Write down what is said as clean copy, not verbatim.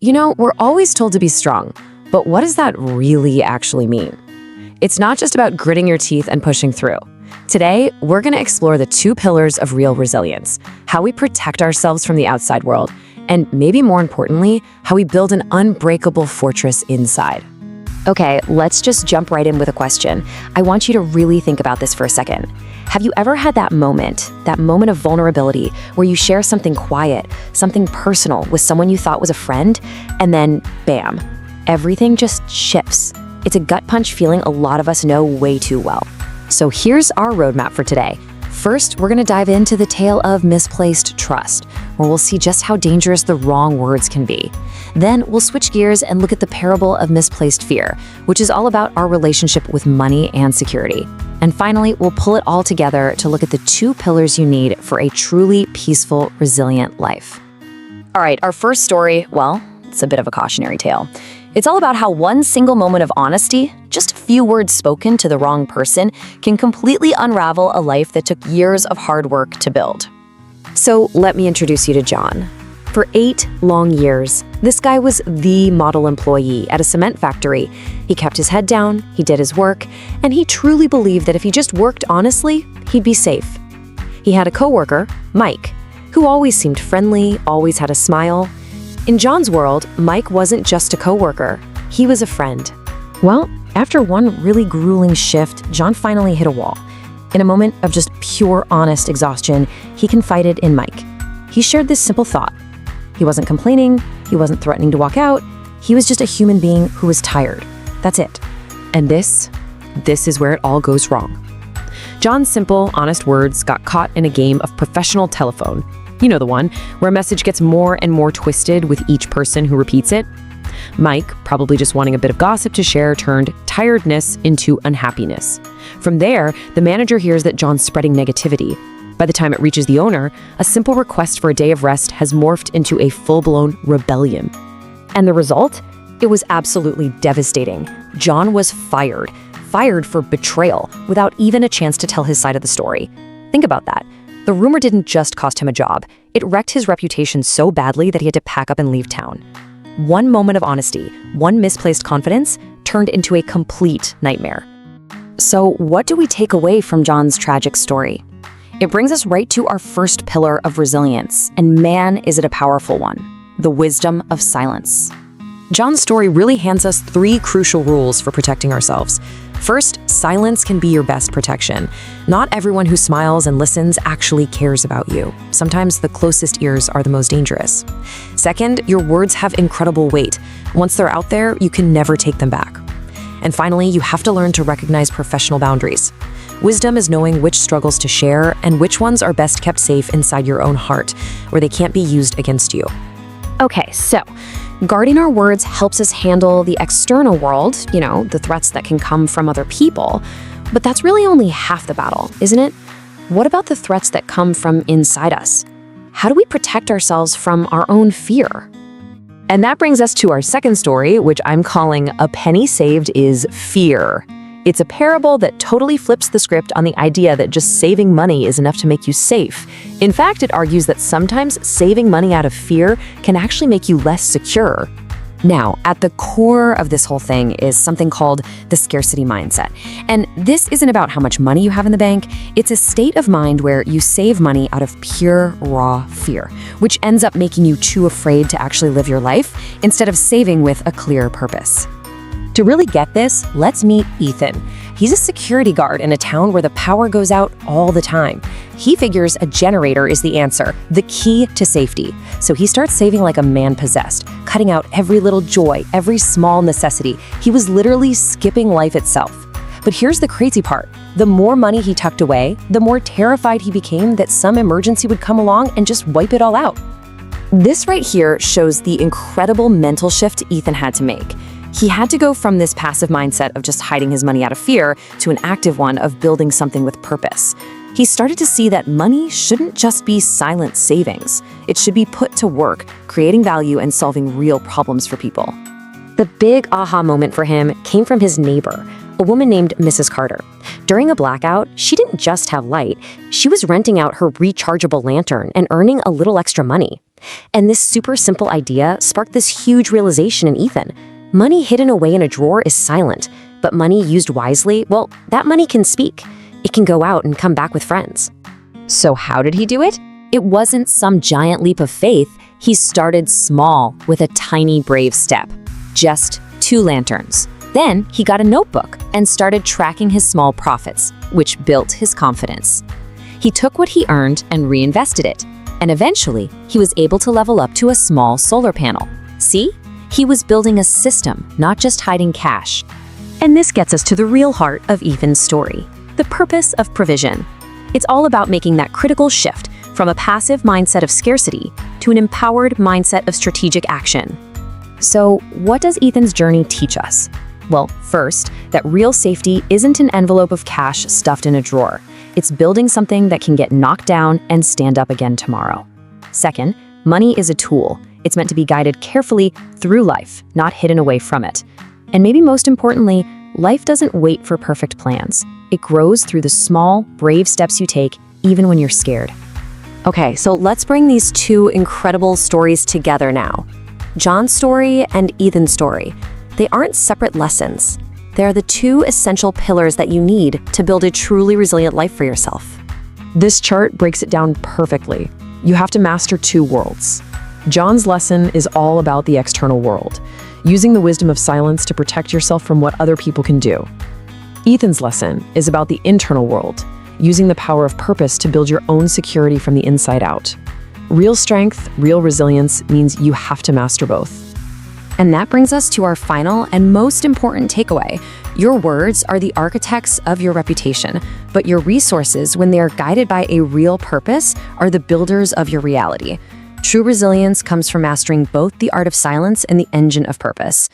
We're always told to be strong, but what does that really actually mean? It's not just about gritting your teeth and pushing through. Today, we're going to explore the two pillars of real resilience, how we protect ourselves from the outside world, and maybe more importantly, how we build an unbreakable fortress inside. Okay, let's just jump right in with a question. I want you to really think about this for a second. Have you ever had that moment of vulnerability where you share something quiet, something personal with someone you thought was a friend, and then bam, everything just shifts? It's a gut punch feeling a lot of us know way too well. So here's our roadmap for today. First, we're going to dive into the tale of misplaced trust, where we'll see just how dangerous the wrong words can be. Then we'll switch gears and look at the parable of misplaced fear, which is all about our relationship with money and security. And finally, we'll pull it all together to look at the two pillars you need for a truly peaceful, resilient life. All right, our first story, well, it's a bit of a cautionary tale. It's all about how one single moment of honesty, just a few words spoken to the wrong person, can completely unravel a life that took years of hard work to build. So let me introduce you to John. For 8 long years, this guy was the model employee at a cement factory. He kept his head down, he did his work, and he truly believed that if he just worked honestly, he'd be safe. He had a coworker, Mike, who always seemed friendly, always had a smile. In John's world, Mike wasn't just a coworker, he was a friend. Well, after one really grueling shift, John finally hit a wall. In a moment of just pure honest exhaustion, he confided in Mike. He shared this simple thought. He wasn't complaining, he wasn't threatening to walk out, he was just a human being who was tired. That's it. And this is where it all goes wrong. John's simple, honest words got caught in a game of professional telephone. You know the one, where a message gets more and more twisted with each person who repeats it. Mike, probably just wanting a bit of gossip to share, turned tiredness into unhappiness. From there, the manager hears that John's spreading negativity. By the time it reaches the owner, a simple request for a day of rest has morphed into a full-blown rebellion. And the result? It was absolutely devastating. John was fired for betrayal, without even a chance to tell his side of the story. Think about that. The rumor didn't just cost him a job, it wrecked his reputation so badly that he had to pack up and leave town. One moment of honesty, one misplaced confidence, turned into a complete nightmare. So what do we take away from John's tragic story? It brings us right to our first pillar of resilience, and man, is it a powerful one: the wisdom of silence. John's story really hands us 3 crucial rules for protecting ourselves. First, silence can be your best protection. Not everyone who smiles and listens actually cares about you. Sometimes the closest ears are the most dangerous. Second, your words have incredible weight. Once they're out there, you can never take them back. And finally, you have to learn to recognize professional boundaries. Wisdom is knowing which struggles to share and which ones are best kept safe inside your own heart, where they can't be used against you. Okay, so guarding our words helps us handle the external world, the threats that can come from other people. But that's really only half the battle, isn't it? What about the threats that come from inside us? How do we protect ourselves from our own fear? And that brings us to our second story, which I'm calling A Penny Saved is Fear. It's a parable that totally flips the script on the idea that just saving money is enough to make you safe. In fact, it argues that sometimes saving money out of fear can actually make you less secure. Now, at the core of this whole thing is something called the scarcity mindset. And this isn't about how much money you have in the bank. It's a state of mind where you save money out of pure, raw fear, which ends up making you too afraid to actually live your life instead of saving with a clear purpose. To really get this, let's meet Ethan. He's a security guard in a town where the power goes out all the time. He figures a generator is the answer, the key to safety. So he starts saving like a man possessed, cutting out every little joy, every small necessity. He was literally skipping life itself. But here's the crazy part. The more money he tucked away, the more terrified he became that some emergency would come along and just wipe it all out. This right here shows the incredible mental shift Ethan had to make. He had to go from this passive mindset of just hiding his money out of fear to an active one of building something with purpose. He started to see that money shouldn't just be silent savings. It should be put to work, creating value and solving real problems for people. The big aha moment for him came from his neighbor, a woman named Mrs. Carter. During a blackout, she didn't just have light, she was renting out her rechargeable lantern and earning a little extra money. And this super simple idea sparked this huge realization in Ethan. Money hidden away in a drawer is silent, but money used wisely, well, that money can speak. It can go out and come back with friends. So how did he do it? It wasn't some giant leap of faith. He started small with a tiny, brave step. Just 2 lanterns. Then he got a notebook and started tracking his small profits, which built his confidence. He took what he earned and reinvested it. And eventually, he was able to level up to a small solar panel. See? He was building a system, not just hiding cash. And this gets us to the real heart of Ethan's story, the purpose of provision. It's all about making that critical shift from a passive mindset of scarcity to an empowered mindset of strategic action. So, what does Ethan's journey teach us? Well, first, that real safety isn't an envelope of cash stuffed in a drawer. It's building something that can get knocked down and stand up again tomorrow. Second, money is a tool. It's meant to be guided carefully through life, not hidden away from it. And maybe most importantly, life doesn't wait for perfect plans. It grows through the small, brave steps you take, even when you're scared. Okay, so let's bring these 2 incredible stories together now. John's story and Ethan's story. They aren't separate lessons. They're the 2 essential pillars that you need to build a truly resilient life for yourself. This chart breaks it down perfectly. You have to master 2 worlds. John's lesson is all about the external world, using the wisdom of silence to protect yourself from what other people can do. Ethan's lesson is about the internal world, using the power of purpose to build your own security from the inside out. Real strength, real resilience means you have to master both. And that brings us to our final and most important takeaway. Your words are the architects of your reputation, but your resources, when they are guided by a real purpose, are the builders of your reality. True resilience comes from mastering both the art of silence and the engine of purpose.